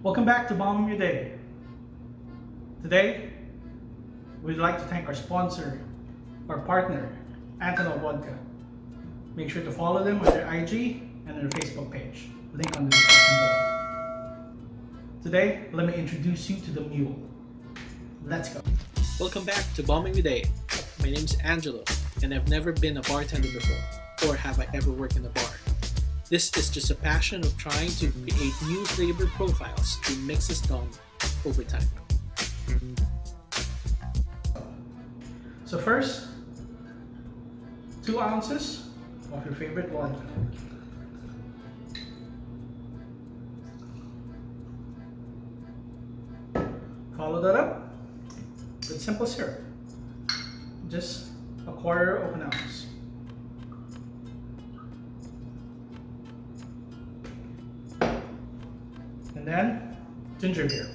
Welcome back to Bombing Your Day. Today, we'd like to thank our sponsor, our partner, Antonov Vodka. Make sure to follow them on their IG and their Facebook page. Link on the description below. Today, let me introduce you to the Mule. Let's go. Welcome back to Bombing Your Day. My name is Angelo, and I've never been a bartender before, or have I ever worked in a bar. This is just a passion of trying to create new flavor profiles to mix us down over time. So first, 2 ounces of your favorite vodka. Follow that up with simple syrup. Just a 1/4 of an ounce. And then ginger beer.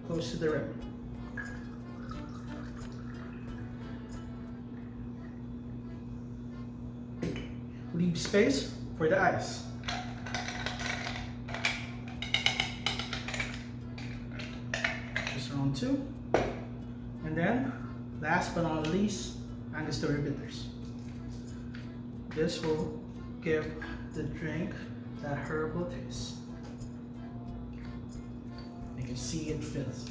Close to the rim. Leave space for the ice. Just around 2. And then, last but not least, angostura bitters. This will give the drink that herbal taste. You can see it fills.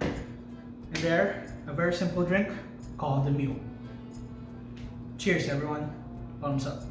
And there, a very simple drink called the Mule. Cheers everyone. Thumbs up.